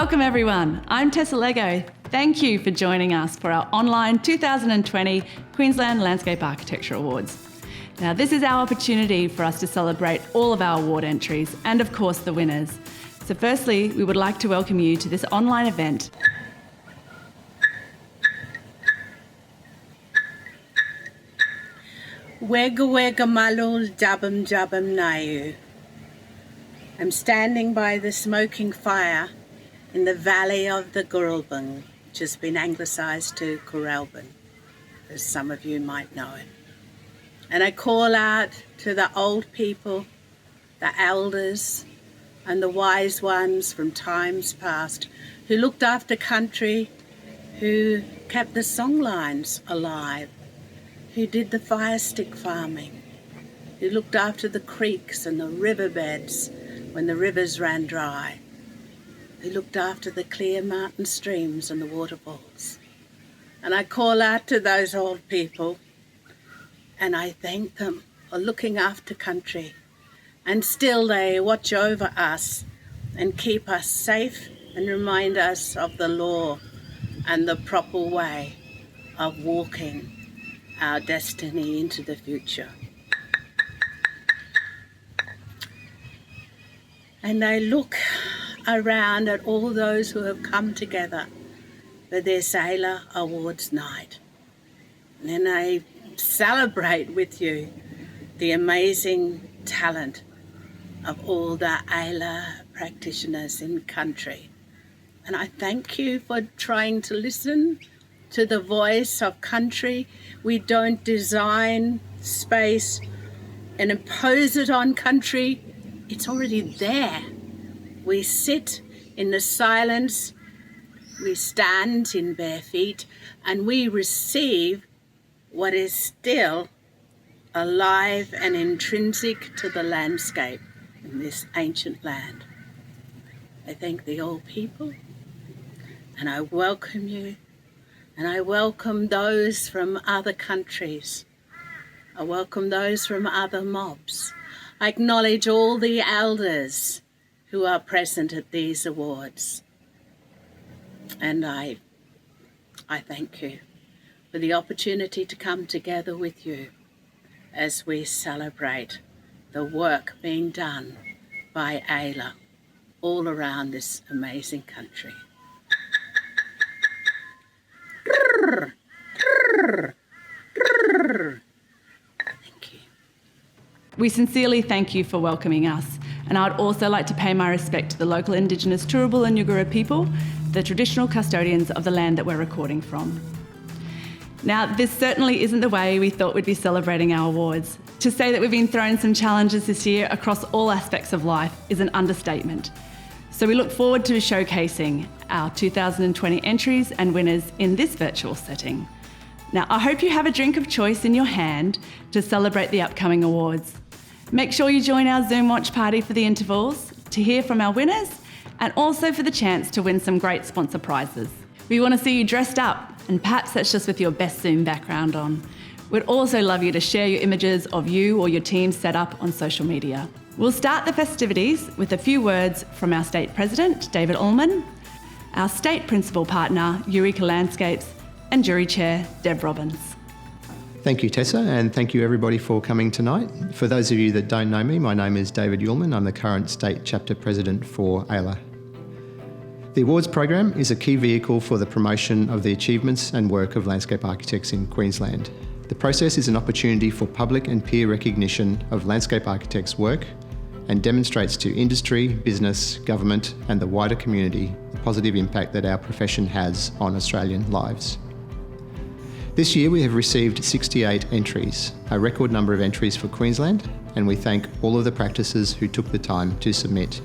Welcome everyone, I'm Tessa Lego. Thank you for joining us for our online 2020 Queensland Landscape Architecture Awards. Now this is our opportunity for us to celebrate all of our award entries and of course the winners. So firstly, we would like to welcome you to this online event. Wega wega malul jabam jabam nayu. I'm standing by the smoking fire in the valley of the Gurrelbung, which has been anglicised to Coralbin, as some of you might know it. And I call out to the old people, the elders and the wise ones from times past who looked after country, who kept the songlines alive, who did the fire stick farming, who looked after the creeks and the riverbeds when the rivers ran dry, who looked after the clear mountain streams and the waterfalls. And I call out to those old people and I thank them for looking after country, and still they watch over us and keep us safe and remind us of the law and the proper way of walking our destiny into the future. And I look around at all those who have come together for this AILA Awards night. And then I celebrate with you the amazing talent of all the AILA practitioners in country. And I thank you for trying to listen to the voice of country. We don't design space and impose it on country. It's already there. We sit in the silence, we stand in bare feet, and we receive what is still alive and intrinsic to the landscape in this ancient land. I thank the old people, and I welcome you, and I welcome those from other countries. I welcome those from other mobs. I acknowledge all the elders who are present at these awards. And I thank you for the opportunity to come together with you as we celebrate the work being done by AILA all around this amazing country. Thank you. We sincerely thank you for welcoming us, and I would also like to pay my respect to the local Indigenous Turrbal and Yugara people, the traditional custodians of the land that we're recording from. Now, this certainly isn't the way we thought we'd be celebrating our awards. To say that we've been thrown some challenges this year across all aspects of life is an understatement. So we look forward to showcasing our 2020 entries and winners in this virtual setting. Now, I hope you have a drink of choice in your hand to celebrate the upcoming awards. Make sure you join our Zoom watch party for the intervals, to hear from our winners, and also for the chance to win some great sponsor prizes. We want to see you dressed up, and perhaps that's just with your best Zoom background on. We'd also love you to share your images of you or your team set up on social media. We'll start the festivities with a few words from our State President, David Ullman, our State Principal Partner, EUREKA Landscapes, and Jury Chair, Deb Robbins. Thank you, Tessa, and thank you everybody for coming tonight. For those of you that don't know me, my name is David Ullman. I'm the current State Chapter President for AILA. The awards program is a key vehicle for the promotion of the achievements and work of landscape architects in Queensland. The process is an opportunity for public and peer recognition of landscape architects' work and demonstrates to industry, business, government and the wider community the positive impact that our profession has on Australian lives. This year we have received 68 entries, a record number of entries for Queensland, and we thank all of the practices who took the time to submit.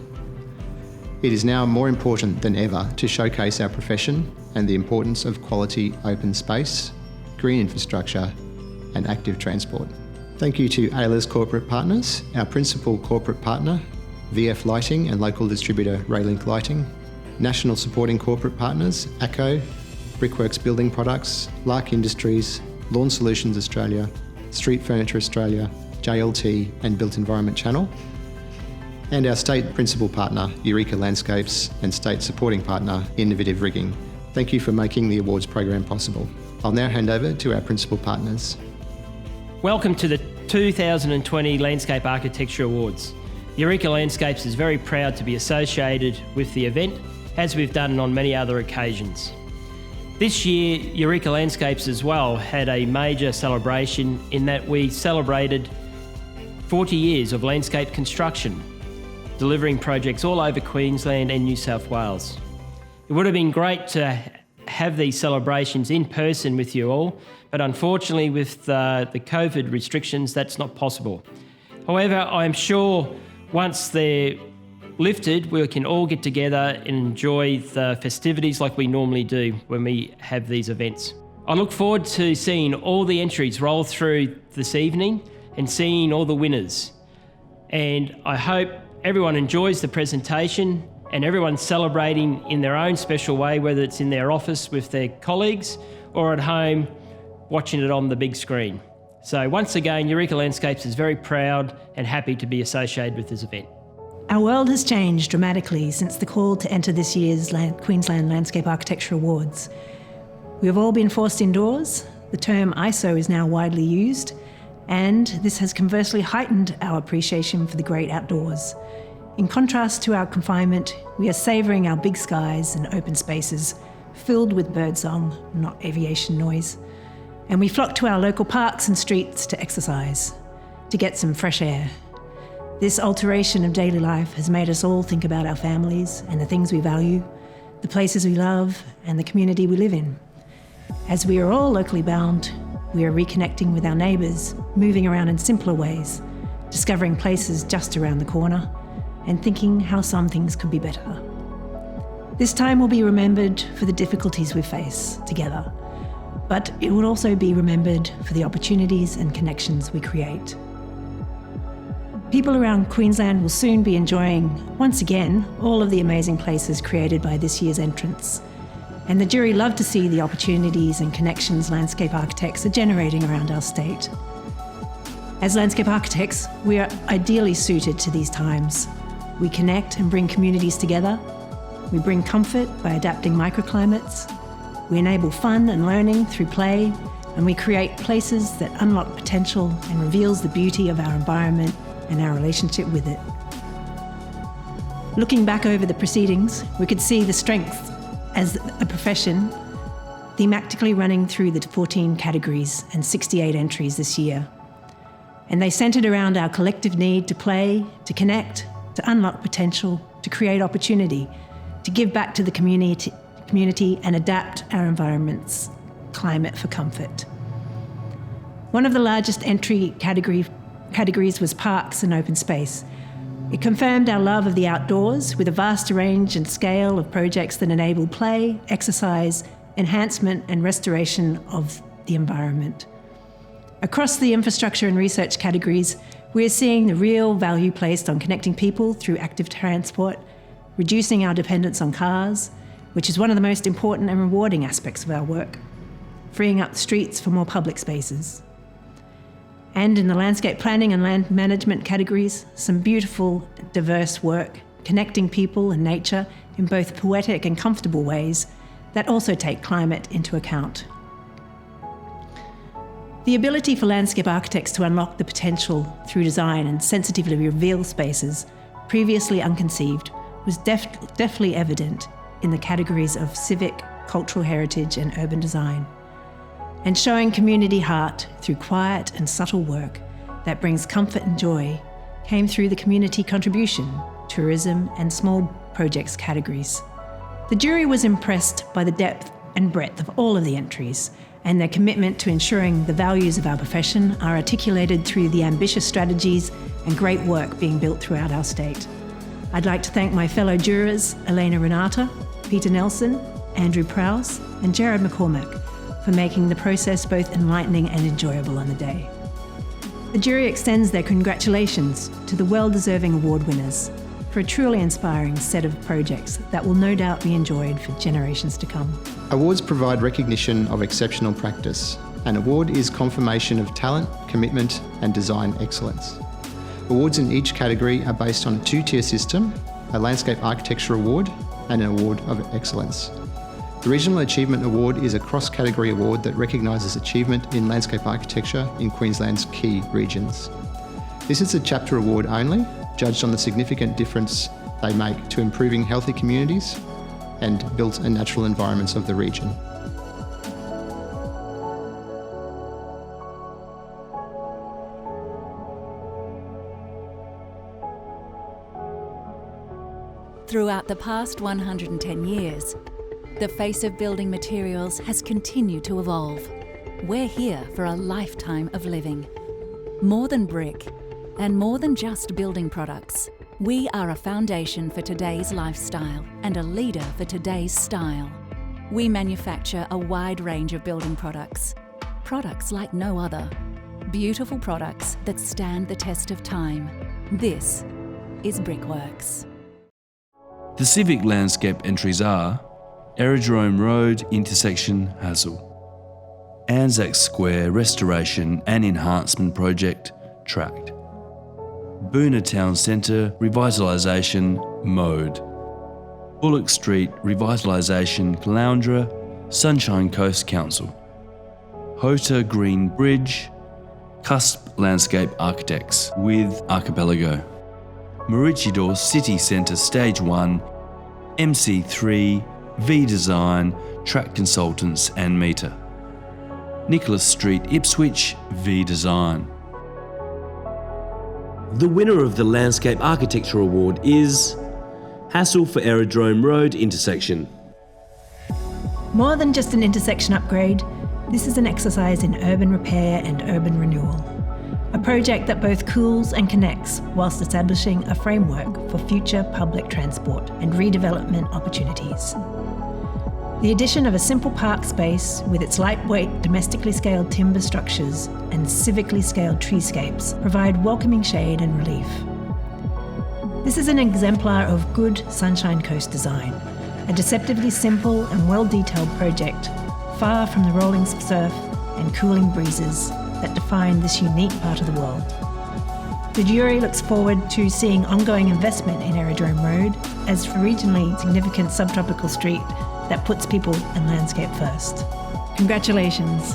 It is now more important than ever to showcase our profession and the importance of quality open space, green infrastructure and active transport. Thank you to AILA's corporate partners, our principal corporate partner, VF Lighting and local distributor Raylink Lighting, national supporting corporate partners, ACO, Brickworks Building Products, Lark Industries, Lawn Solutions Australia, Street Furniture Australia, JLT and Built Environment Channel. and our state principal partner, EUREKA Landscapes, and state supporting partner, Innovative Rigging. Thank you for making the awards program possible. I'll now hand over to our principal partners. Welcome to the 2020 Landscape Architecture Awards. EUREKA Landscapes is very proud to be associated with the event, as we've done on many other occasions. This year, EUREKA Landscapes as well had a major celebration in that we celebrated 40 years of landscape construction, delivering projects all over Queensland and New South Wales. It would have been great to have these celebrations in person with you all, but unfortunately with the COVID restrictions, that's not possible. However, I'm sure once they're lifted, we can all get together and enjoy the festivities like we normally do when we have these events. I look forward to seeing all the entries roll through this evening and seeing all the winners. And I hope everyone enjoys the presentation and everyone's celebrating in their own special way, whether it's in their office with their colleagues or at home watching it on the big screen. So once again, EUREKA Landscapes is very proud and happy to be associated with this event. Our world has changed dramatically since the call to enter this year's Queensland Landscape Architecture Awards. We have all been forced indoors, the term ISO is now widely used, and this has conversely heightened our appreciation for the great outdoors. In contrast to our confinement, we are savouring our big skies and open spaces, filled with birdsong, not aviation noise. And we flock to our local parks and streets to exercise, to get some fresh air. This alteration of daily life has made us all think about our families and the things we value, the places we love, and the community we live in. As we are all locally bound, we are reconnecting with our neighbours, moving around in simpler ways, discovering places just around the corner, and thinking how some things could be better. This time will be remembered for the difficulties we face together, but it will also be remembered for the opportunities and connections we create. People around Queensland will soon be enjoying, once again, all of the amazing places created by this year's entrants. And the jury love to see the opportunities and connections landscape architects are generating around our state. As landscape architects, we are ideally suited to these times. We connect and bring communities together. We bring comfort by adapting microclimates. We enable fun and learning through play, and we create places that unlock potential and reveals the beauty of our environment and our relationship with it. Looking back over the proceedings, we could see the strength as a profession, thematically running through the 14 categories and 68 entries this year. And they centred around our collective need to play, to connect, to unlock potential, to create opportunity, to give back to the community and adapt our environment's climate for comfort. One of the largest entry categories was parks and open space. It confirmed our love of the outdoors with a vast range and scale of projects that enable play, exercise, enhancement and restoration of the environment. Across the infrastructure and research categories, we are seeing the real value placed on connecting people through active transport, reducing our dependence on cars, which is one of the most important and rewarding aspects of our work, freeing up the streets for more public spaces. And in the landscape planning and land management categories, some beautiful, diverse work, connecting people and nature in both poetic and comfortable ways that also take climate into account. The ability for landscape architects to unlock the potential through design and sensitively reveal spaces previously unconceived was definitely evident in the categories of civic, cultural heritage and urban design. And showing community heart through quiet and subtle work that brings comfort and joy came through the community contribution, tourism and small projects categories. The jury was impressed by the depth and breadth of all of the entries and their commitment to ensuring the values of our profession are articulated through the ambitious strategies and great work being built throughout our state. I'd like to thank my fellow jurors, Elena Renata, Peter Nelson, Andrew Prowse and Jared McCormack for making the process both enlightening and enjoyable on the day. The jury extends their congratulations to the well-deserving award winners for a truly inspiring set of projects that will no doubt be enjoyed for generations to come. Awards provide recognition of exceptional practice. An award is confirmation of talent, commitment and design excellence. Awards in each category are based on a two-tier system, a Landscape Architecture Award and an Award of Excellence. The Regional Achievement Award is a cross-category award that recognises achievement in landscape architecture in Queensland's key regions. This is a chapter award only, judged on the significant difference they make to improving healthy communities and built and natural environments of the region. Throughout the past 110 years, the face of building materials has continued to evolve. We're here for a lifetime of living. More than brick, and more than just building products, we are a foundation for today's lifestyle and a leader for today's style. We manufacture a wide range of building products like no other. Beautiful products that stand the test of time. This is Brickworks. The civic landscape entries are AERODROME Road intersection HASSELL, Anzac Square Restoration and Enhancement Project tracked, Boonah Town Centre Revitalisation mode, Bullock Street Revitalisation Caloundra Sunshine Coast Council, Hota Green Bridge Cusp Landscape Architects with Archipelago, Maroochydore City Centre Stage 1 MC3 V-Design, Track Consultants and Meter. Nicholas Street, Ipswich, V-Design. The winner of the Landscape Architecture Award is HASSELL for AERODROME Road intersection. More than just an intersection upgrade, this is an exercise in urban repair and urban renewal. A project that both cools and connects whilst establishing a framework for future public transport and redevelopment opportunities. The addition of a simple park space with its lightweight domestically scaled timber structures and civically scaled treescapes provide welcoming shade and relief. This is an exemplar of good Sunshine Coast design, a deceptively simple and well-detailed project, far from the rolling surf and cooling breezes that define this unique part of the world. The jury looks forward to seeing ongoing investment in AERODROME Road as a regionally significant subtropical street that puts people and landscape first. Congratulations.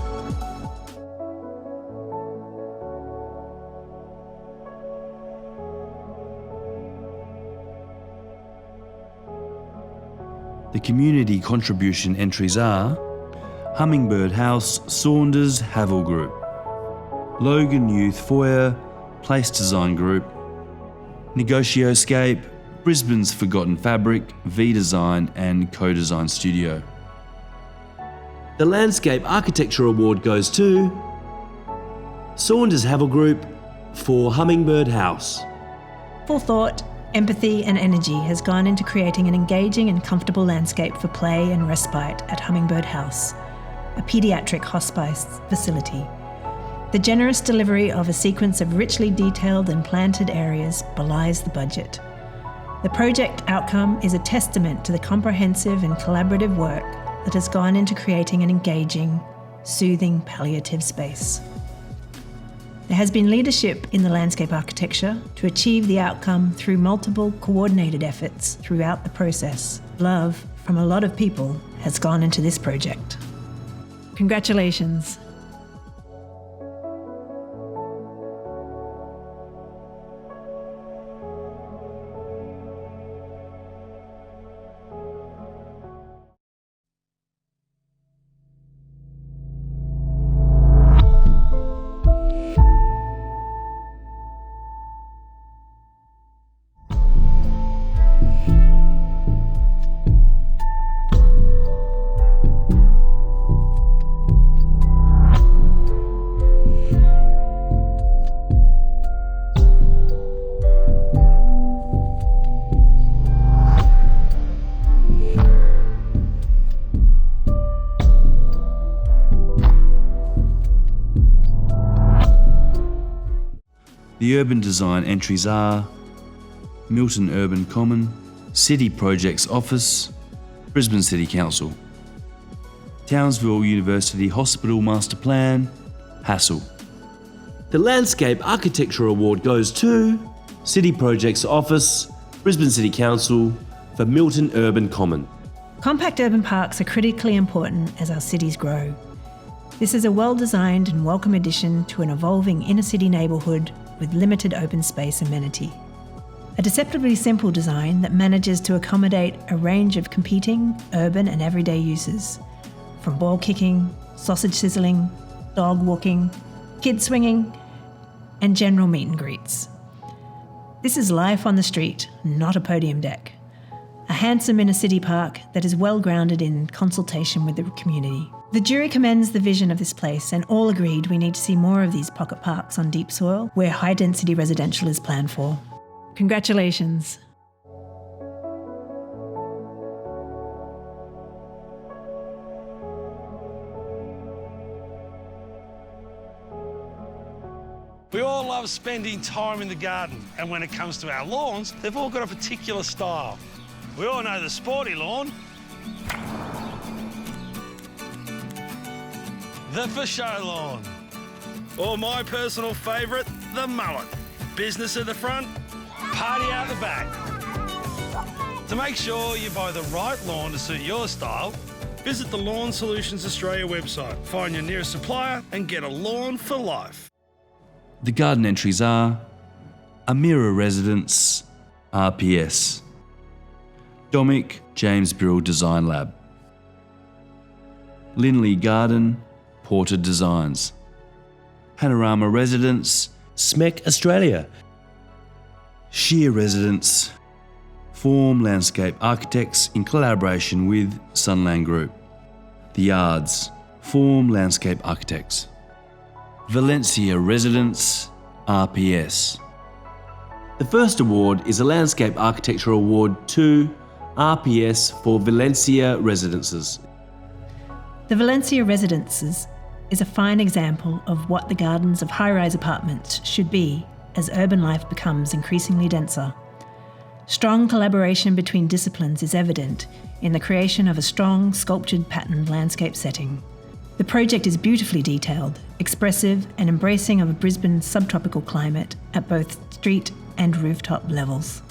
The community contribution entries are Hummingbird House Saunders HAVILL Group, Logan Youth Foyer Place Design Group, Negocioscape, Brisbane's Forgotten Fabric, V-Design and Co-Design Studio. The Landscape Architecture Award goes to Saunders HAVILL Group for Hummingbird House. Full thought, empathy and energy has gone into creating an engaging and comfortable landscape for play and respite at Hummingbird House, a paediatric hospice facility. The generous delivery of a sequence of richly detailed and planted areas belies the budget. The project outcome is a testament to the comprehensive and collaborative work that has gone into creating an engaging, soothing palliative space. There has been leadership in the landscape architecture to achieve the outcome through multiple coordinated efforts throughout the process. Love from a lot of people has gone into this project. Congratulations. The urban design entries are Milton Urban Common, City Projects Office, Brisbane City Council, Townsville University Hospital Master Plan, HASSELL. The Landscape Architecture Award goes to City Projects Office, Brisbane City Council for MILTON Urban Common. Compact urban parks are critically important as our cities grow. This is a well-designed and welcome addition to an evolving inner-city neighbourhood with limited open space amenity. A deceptively simple design that manages to accommodate a range of competing urban and everyday uses, from ball kicking, sausage sizzling, dog walking, kid swinging, and general meet and greets. This is life on the street, not a podium deck. A handsome inner-city park that is well grounded in consultation with the community. The jury commends the vision of this place and all agreed we need to see more of these pocket parks on deep soil where high-density residential is planned for. Congratulations. We all love spending time in the garden, and when it comes to our lawns, they've all got a particular style. We all know the sporty lawn, the for show lawn, or my personal favourite, the mullet. Business at the front, party out the back. To make sure you buy the right lawn to suit your style, visit the Lawn Solutions Australia website, find your nearest supplier and get a lawn for life. The garden entries are Amira Residence, RPS, DOMIC, James Birrell Design Lab, Linley Garden, Porter Designs, Panorama Residence, SMEC Australia. Shear Residence, Form Landscape Architects in collaboration with Sunland Group, The Yards, Form Landscape Architects, Valencia Residence, RPS. The first award is a Landscape Architecture Award to RPS for Valencia Residences. The Valencia Residences is a fine example of what the gardens of high-rise apartments should be as urban life becomes increasingly denser. Strong collaboration between disciplines is evident in the creation of a strong, sculptured patterned landscape setting. The project is beautifully detailed, expressive and embracing of a Brisbane subtropical climate at both street and rooftop levels.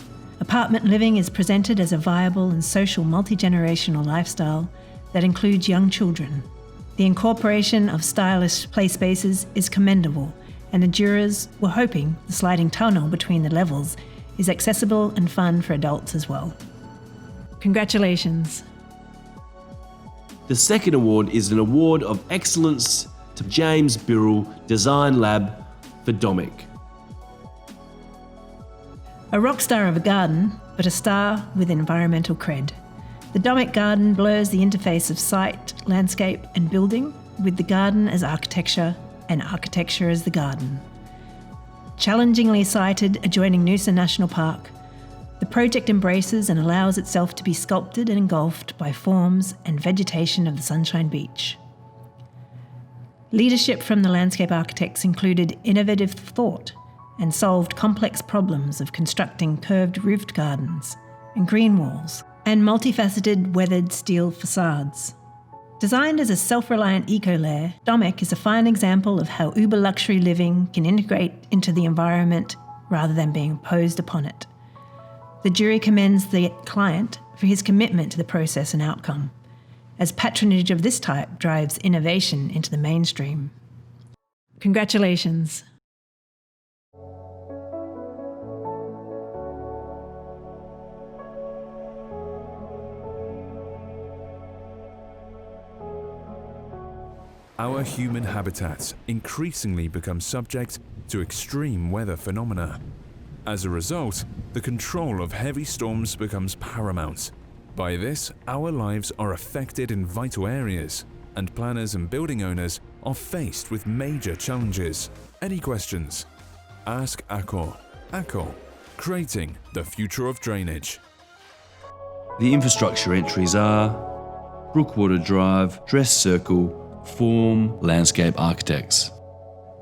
Apartment living is presented as a viable and social multi-generational lifestyle that includes young children. The incorporation of stylish play spaces is commendable, and the jurors were hoping the sliding tunnel between the levels is accessible and fun for adults as well. Congratulations. The second award is an award of excellence to James Birrell Design Lab for DOMIC. A rock star of a garden, but a star with environmental cred. The DOMIC garden blurs the interface of site, landscape and building with the garden as architecture and architecture as the garden. Challengingly sited adjoining Noosa National Park, the project embraces and allows itself to be sculpted and engulfed by forms and vegetation of the Sunshine Beach. Leadership from the landscape architects included innovative thought and solved complex problems of constructing curved roofed gardens and green walls and multifaceted weathered steel facades. Designed as a self-reliant eco-lair, DOMIC is a fine example of how uber luxury living can integrate into the environment rather than being imposed upon it. The jury commends the client for his commitment to the process and outcome, as patronage of this type drives innovation into the mainstream. Congratulations. Our human habitats increasingly become subject to extreme weather phenomena. As a result, the control of heavy storms becomes paramount. By this, our lives are affected in vital areas, and planners and building owners are faced with major challenges. Any questions? Ask ACOR. ACOR, creating the future of drainage. The infrastructure entries are Brookwater Drive, Dress Circle, Form Landscape Architects,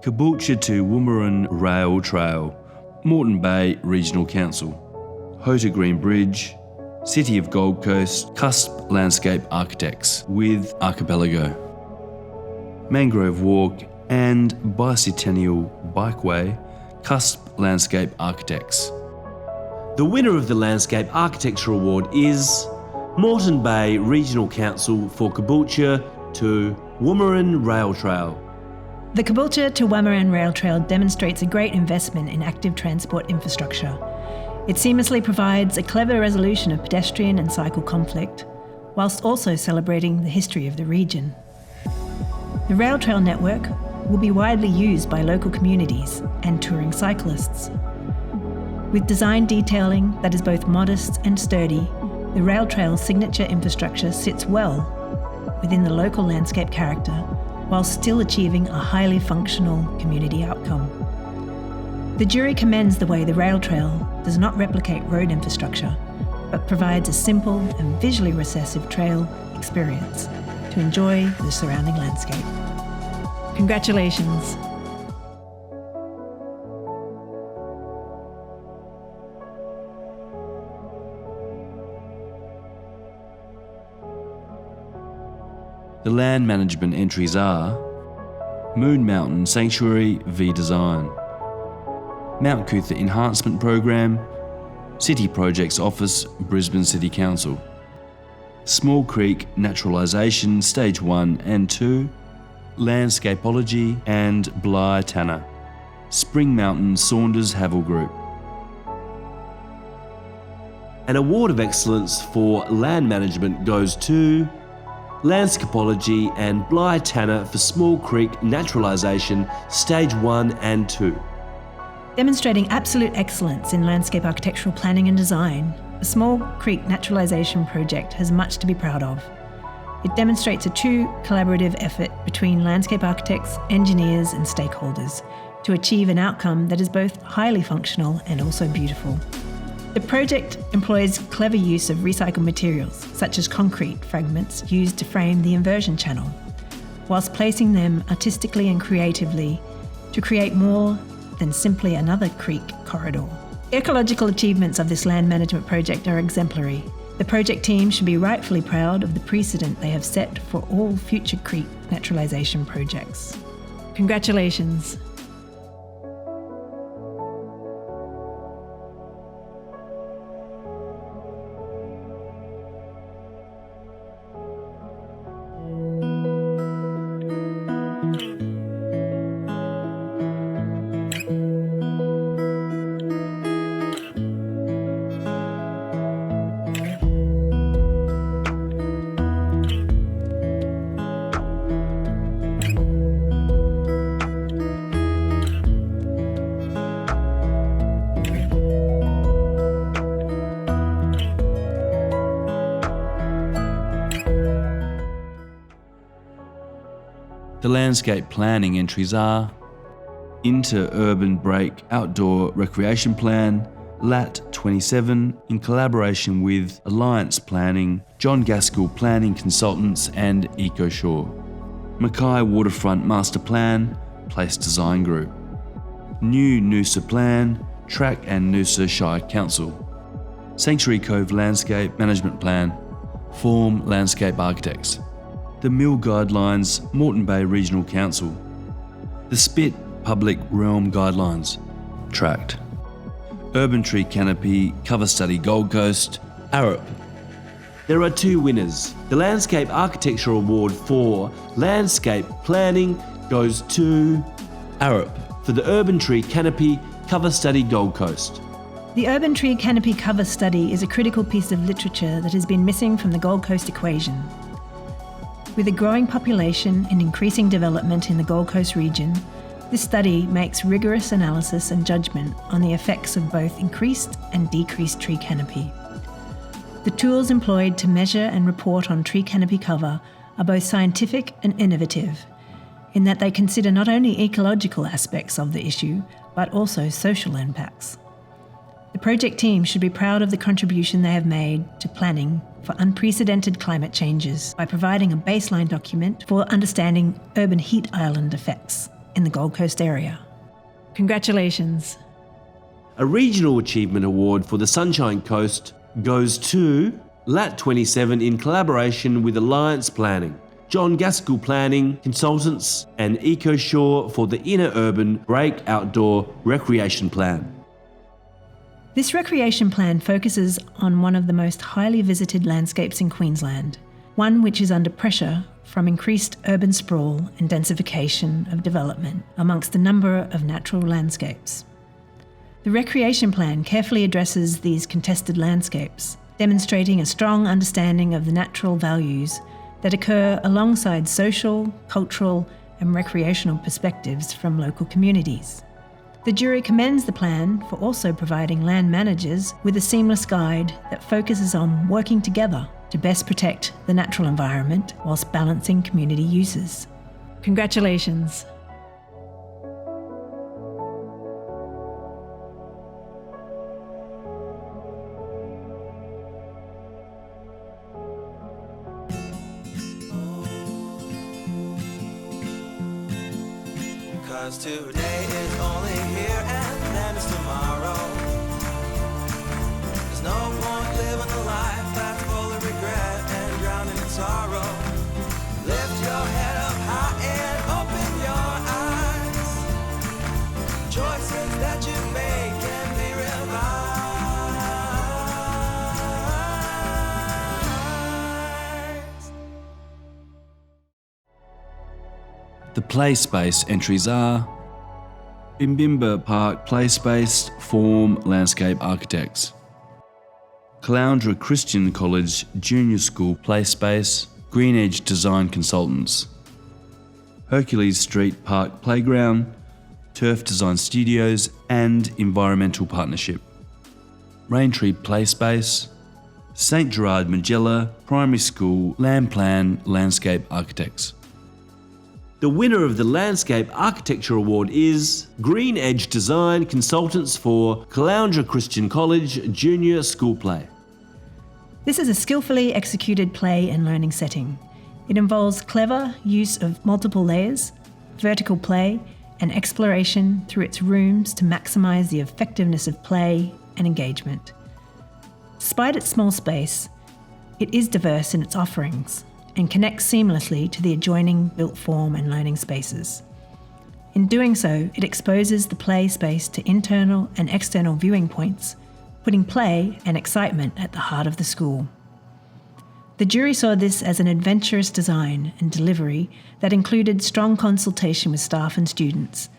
CABOOLTURE to WAMURAN Rail Trail, Moreton Bay Regional Council, Hota Green Bridge, City of Gold Coast, Cusp Landscape Architects with Archipelago, Mangrove Walk and Bicentennial Bikeway Cusp Landscape Architects. The winner of the Landscape Architecture Award is Moreton Bay Regional Council for CABOOLTURE to WAMURAN Rail Trail. The CABOOLTURE to WAMURAN Rail Trail demonstrates a great investment in active transport infrastructure. It seamlessly provides a clever resolution of pedestrian and cycle conflict, whilst also celebrating the history of the region. The rail trail network will be widely used by local communities and touring cyclists. With design detailing that is both modest and sturdy, the rail trail's signature infrastructure sits well within the local landscape character while still achieving a highly functional community outcome. The jury commends the way the rail trail does not replicate road infrastructure, but provides a simple and visually recessive trail experience to enjoy the surrounding landscape. Congratulations! The land management entries are Moon Mountain Sanctuary v Design, Mount Cootha Enhancement Program, City Projects Office, Brisbane City Council, Small Creek Naturalisation Stage 1 and 2, Landscapology and BLIGH Tanner, Spring Mountain SAUNDERS HAVILL Group. An award of excellence for land management goes to Landscapology and BLIGH Tanner for Small Creek Naturalisation Stage 1 and 2. Demonstrating absolute excellence in landscape architectural planning and design, the Small Creek Naturalisation project has much to be proud of. It demonstrates a true collaborative effort between landscape architects, engineers and stakeholders to achieve an outcome that is both highly functional and also beautiful. The project employs clever use of recycled materials, such as concrete fragments used to frame the inversion channel, whilst placing them artistically and creatively to create more than simply another creek corridor. Ecological achievements of this land management project are exemplary. The project team should be rightfully proud of the precedent they have set for all future creek naturalisation projects. Congratulations! The landscape planning entries are Inter-Urban Break Outdoor Recreation Plan, LAT27, in collaboration with Alliance Planning, John Gaskell Planning Consultants and EcoShore. Mackay Waterfront Master Plan, Place Design Group. New Noosa Plan, Track and Noosa Shire Council. Sanctuary Cove Landscape Management Plan, Form Landscape Architects. The Mill Guidelines, Moreton Bay Regional Council. The Spit Public Realm Guidelines, Tract. Urban Tree Canopy Cover Study Gold Coast, ARUP. There are two winners. The Landscape Architecture Award for Landscape Planning goes to ARUP. For the Urban Tree Canopy Cover Study Gold Coast. The Urban Tree Canopy Cover Study is a critical piece of literature that has been missing from the Gold Coast equation. With a growing population and increasing development in the Gold Coast region, this study makes rigorous analysis and judgment on the effects of both increased and decreased tree canopy. The tools employed to measure and report on tree canopy cover are both scientific and innovative, in that they consider not only ecological aspects of the issue, but also social impacts. The project team should be proud of the contribution they have made to planning for unprecedented climate changes by providing a baseline document for understanding urban heat island effects in the Gold Coast area. Congratulations. A Regional Achievement Award for the Sunshine Coast goes to LAT27 in collaboration with Alliance Planning, John Gaskell Planning Consultants, and EcoShore for the Inner Urban Break Outdoor Recreation Plan. This recreation plan focuses on one of the most highly visited landscapes in Queensland, one which is under pressure from increased urban sprawl and densification of development amongst a number of natural landscapes. The recreation plan carefully addresses these contested landscapes, demonstrating a strong understanding of the natural values that occur alongside social, cultural and recreational perspectives from local communities. The jury commends the plan for also providing land managers with a seamless guide that focuses on working together to best protect the natural environment whilst balancing community uses. Congratulations! Cause today is only here and then it's tomorrow. There's no point living a life that's full of regret and drowning in sorrow. Lift your head up high and open your eyes. Choices that you make can be revised. The play space entries are Bimbimba Park Play Space Form Landscape Architects, Caloundra Christian College Junior School Play Space GreenEdge Design Consultants, Hercules Street Park Playground, Turf Design Studios and Environmental Partnership, Raintree Play Space, St Gerard Magella Primary School Land Plan Landscape Architects. The winner of the Landscape Architecture Award is GreenEdge Design Consultants for Caloundra Christian College Junior School Play. This is a skillfully executed play and learning setting. It involves clever use of multiple layers, vertical play, and exploration through its rooms to maximise the effectiveness of play and engagement. Despite its small space, it is diverse in its offerings and connects seamlessly to the adjoining built form and learning spaces. In doing so, it exposes the play space to internal and external viewing points, putting play and excitement at the heart of the school. The jury saw this as an adventurous design and delivery that included strong consultation with staff and students,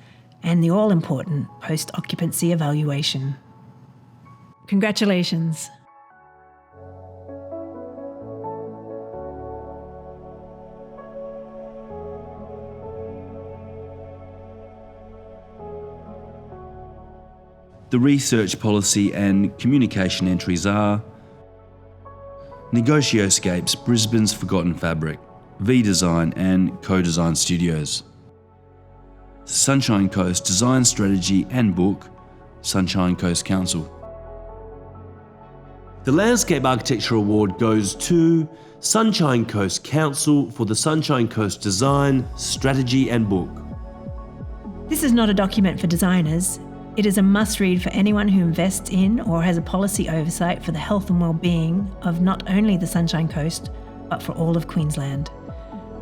and the all-important post-occupancy evaluation. Congratulations! The research policy and communication entries are Negocioscapes Brisbane's Forgotten Fabric, V-Design and Co-Design Studios, Sunshine Coast Design Strategy and Book, Sunshine Coast Council. The Landscape Architecture Award goes to Sunshine Coast Council for the Sunshine Coast Design Strategy and Book. This is not a document for designers. It is a must-read for anyone who invests in or has a policy oversight for the health and well-being of not only the Sunshine Coast, but for all of Queensland.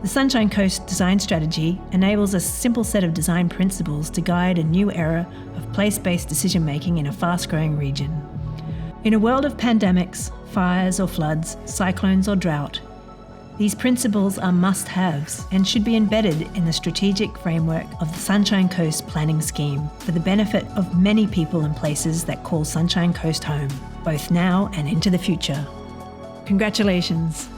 The Sunshine Coast Design Strategy enables a simple set of design principles to guide a new era of place-based decision-making in a fast-growing region. In a world of pandemics, fires or floods, cyclones or drought, these principles are must-haves and should be embedded in the strategic framework of the Sunshine Coast planning scheme for the benefit of many people and places that call Sunshine Coast home, both now and into the future. Congratulations!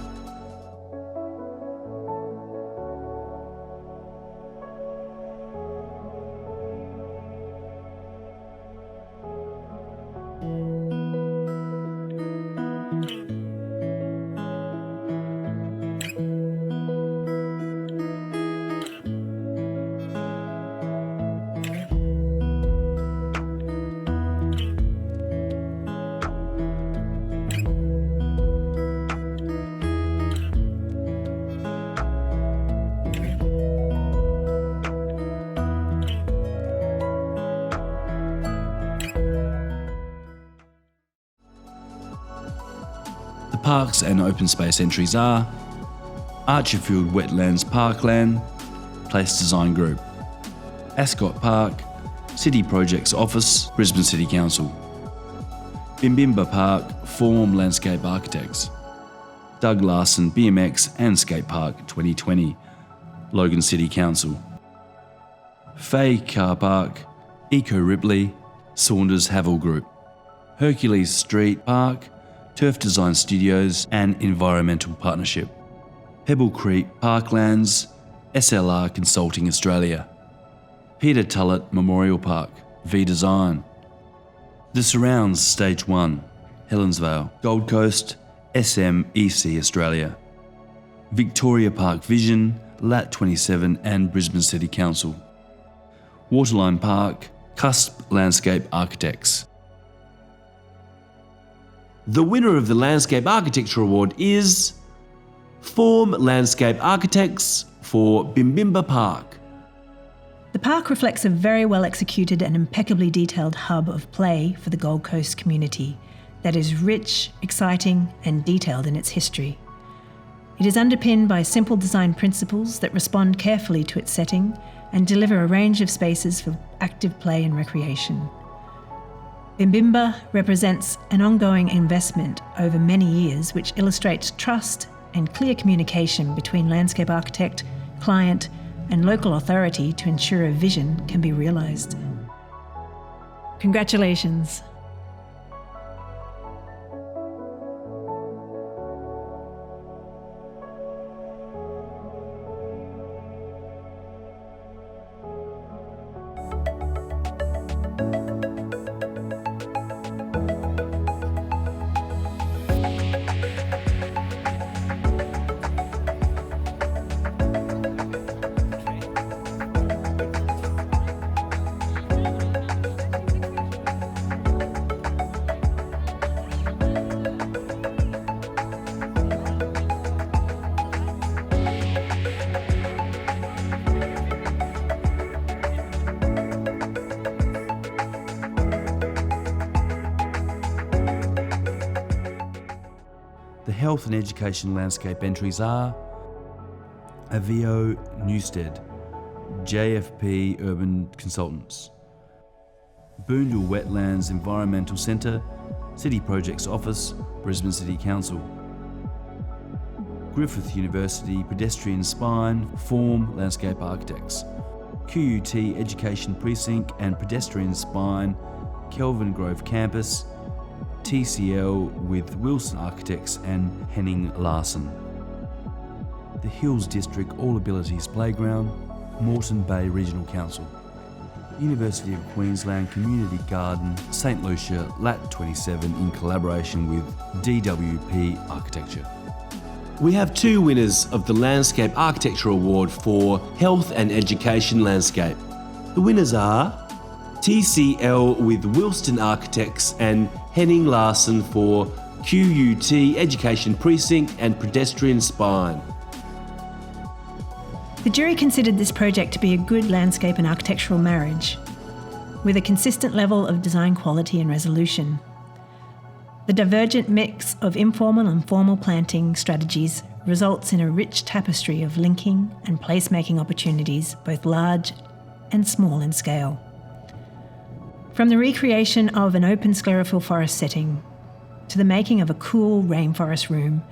Parks and open space entries are Archerfield Wetlands Parkland, Place Design Group. Ascot Park, City Projects Office, Brisbane City Council. Bimbimba Park, Form Landscape Architects. Doug Larson BMX and Skate Park 2020, Logan City Council. Fay Car Park, Eco Ripley, Saunders HAVILL Group. Hercules Street Park, Turf Design Studios and Environmental Partnership. Pebble Creek Parklands, SLR Consulting Australia. Peter Tullett Memorial Park, V-Design. The Surrounds Stage 1, Helensvale, Gold Coast, SMEC Australia. Victoria Park Vision, LAT27 and Brisbane City Council. Waterline Park, Cusp Landscape Architects. The winner of the Landscape Architecture Award is Form Landscape Architects for Bimbimba Park. The park reflects a very well executed and impeccably detailed hub of play for the Gold Coast community that is rich, exciting and detailed in its history. It is underpinned by simple design principles that respond carefully to its setting and deliver a range of spaces for active play and recreation. Bimbimba represents an ongoing investment over many years which illustrates trust and clear communication between landscape architect, client and local authority to ensure a vision can be realised. Congratulations. The health and education landscape entries are Avio Newstead, JFP Urban Consultants, Boondall Wetlands Environmental Centre, City Projects Office, Brisbane City Council, Griffith University Pedestrian Spine, Form Landscape Architects, QUT Education Precinct and Pedestrian Spine, Kelvin Grove Campus, TCL with Wilson Architects and Henning Larsen. The Hills District All Abilities Playground, Moreton Bay Regional Council. University of Queensland Community Garden, St Lucia LAT27 in collaboration with DWP Architecture. We have two winners of the Landscape Architecture Award for Health and Education Landscape. The winners are TCL with Wilston Architects and Henning Larsen for QUT Education Precinct and Pedestrian Spine. The jury considered this project to be a good landscape and architectural marriage, with a consistent level of design quality and resolution. The divergent mix of informal and formal planting strategies results in a rich tapestry of linking and placemaking opportunities, both large and small in scale. From the recreation of an open sclerophyll forest setting to the making of a cool rainforest room,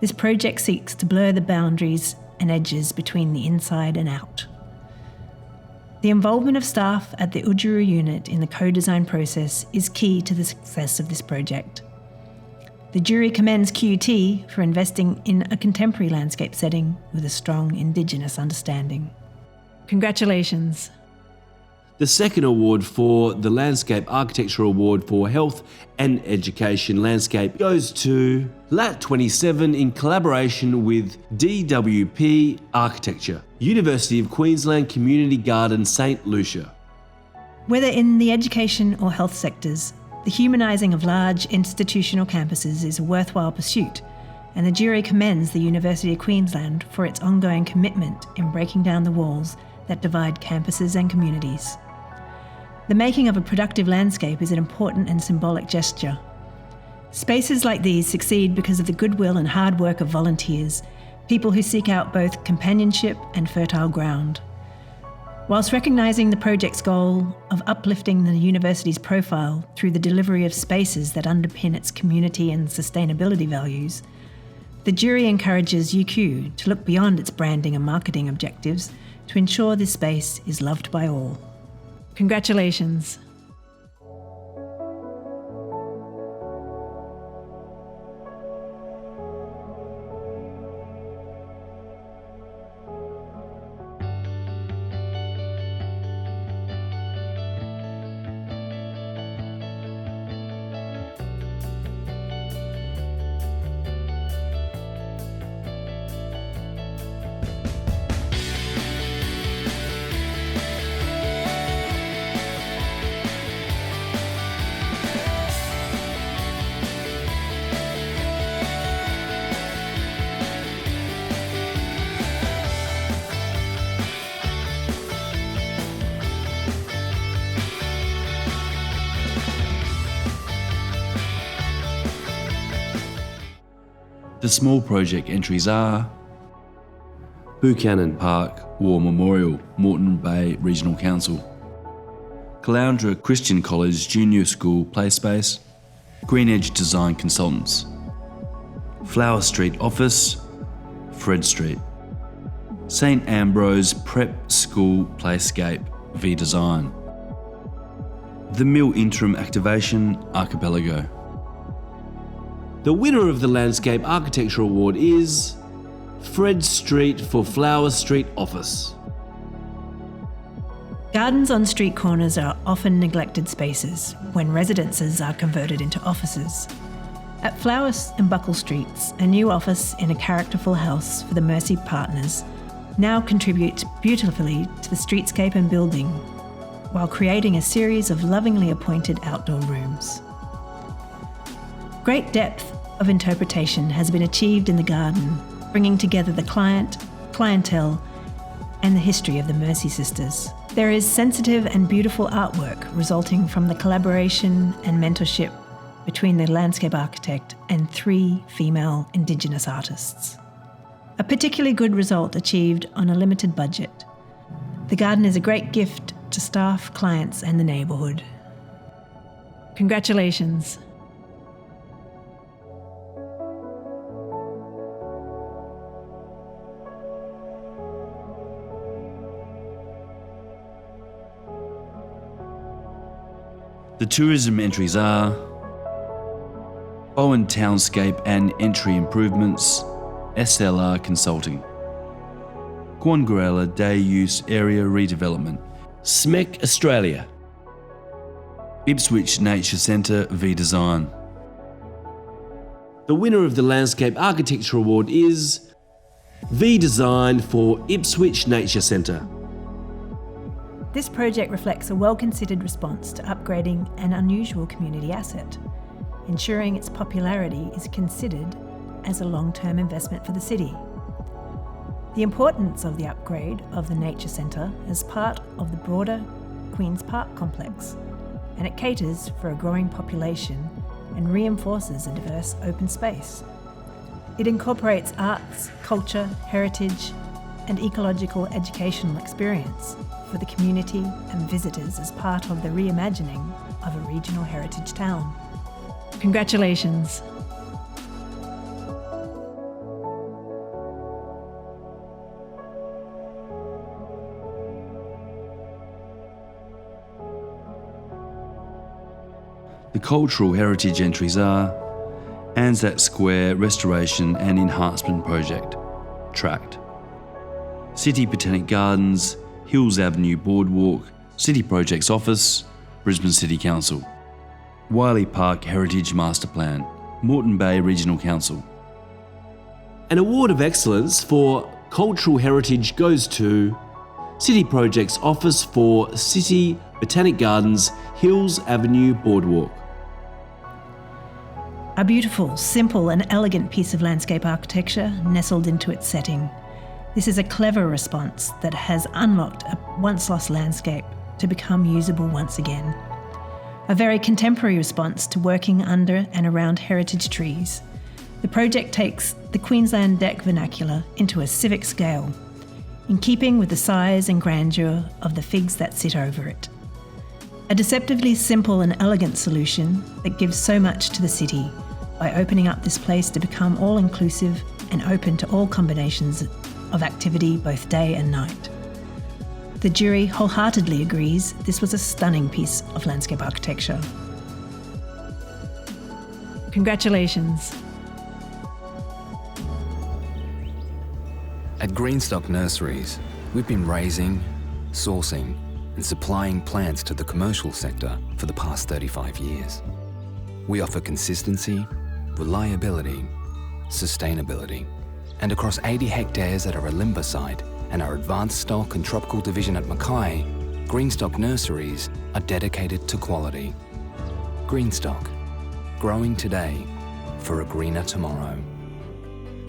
this project seeks to blur the boundaries and edges between the inside and out. The involvement of staff at the Ujuru unit in the co-design process is key to the success of this project. The jury commends QUT for investing in a contemporary landscape setting with a strong Indigenous understanding. Congratulations. The second award for the Landscape Architecture Award for Health and Education Landscape goes to LAT27 in collaboration with DWP Architecture, University of Queensland Community Garden, St Lucia. Whether in the education or health sectors, the humanising of large institutional campuses is a worthwhile pursuit, and the jury commends the University of Queensland for its ongoing commitment in breaking down the walls that divide campuses and communities. The making of a productive landscape is an important and symbolic gesture. Spaces like these succeed because of the goodwill and hard work of volunteers, people who seek out both companionship and fertile ground. Whilst recognising the project's goal of uplifting the university's profile through the delivery of spaces that underpin its community and sustainability values, the jury encourages UQ to look beyond its branding and marketing objectives to ensure this space is loved by all. Congratulations. The small project entries are Buchanan Park War Memorial, Moreton Bay Regional Council, CALOUNDRA Christian College Junior School Play Space, GREENEDGE Design Consultants, Flower Street Office, Fred Street, St Ambrose Prep School Playscape V Design, The Mill Interim Activation Archipelago. The winner of the Landscape Architecture Award is Fred Street for Flower Street Office. Gardens on street corners are often neglected spaces when residences are converted into offices. At Flowers and Buckle Streets, a new office in a characterful house for the Mercy Partners now contributes beautifully to the streetscape and building, while creating a series of lovingly appointed outdoor rooms. Great depth of interpretation has been achieved in the garden, bringing together the client, clientele, and the history of the Mercy Sisters. There is sensitive and beautiful artwork resulting from the collaboration and mentorship between the landscape architect and 3 female Indigenous artists. A particularly good result achieved on a limited budget. The garden is a great gift to staff, clients, and the neighbourhood. Congratulations. The tourism entries are Bowen Townscape and Entry Improvements, SLR Consulting, Quangarella Day Use Area Redevelopment, SMEC Australia, Ipswich Nature Centre V Design. The winner of the Landscape Architecture Award is V Design for Ipswich Nature Centre. This project reflects a well-considered response to upgrading an unusual community asset, ensuring its popularity is considered as a long-term investment for the city. The importance of the upgrade of the Nature Centre is part of the broader Queen's Park complex, and it caters for a growing population and reinforces a diverse open space. It incorporates arts, culture, heritage, and ecological educational experience for the community and visitors as part of the reimagining of a regional heritage town. Congratulations. The cultural heritage entries are Anzac Square Restoration and Enhancement Project, Tract, City Botanic Gardens, Hills Avenue Boardwalk, City Projects Office, Brisbane City Council, Wiley Park Heritage Master Plan, Moreton Bay Regional Council. An award of excellence for cultural heritage goes to City Projects Office for City Botanic Gardens, Hills Avenue Boardwalk. A beautiful, simple and elegant piece of landscape architecture nestled into its setting. This is a clever response that has unlocked a once-lost landscape to become usable once again. A very contemporary response to working under and around heritage trees, The project takes the Queensland deck vernacular into a civic scale, in keeping with the size and grandeur of the figs that sit over it. A deceptively simple and elegant solution that gives so much to the city by opening up this place to become all-inclusive and open to all combinations of activity both day and night. The jury wholeheartedly agrees this was a stunning piece of landscape architecture. Congratulations. At Greenstock Nurseries, we've been raising, sourcing, and supplying plants to the commercial sector for the past 35 years. We offer consistency, reliability, sustainability, and across 80 hectares at our Alimba site and our advanced stock and tropical division at Mackay, Greenstock Nurseries are dedicated to quality. Greenstock, growing today for a greener tomorrow.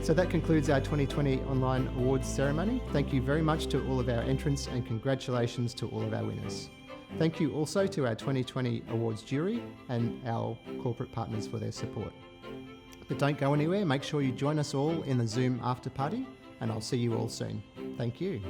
So that concludes our 2020 online awards ceremony. Thank you very much to all of our entrants and congratulations to all of our winners. Thank you also to our 2020 awards jury and our corporate partners for their support. But don't go anywhere, make sure you join us all in the Zoom after party, and I'll see you all soon. Thank you.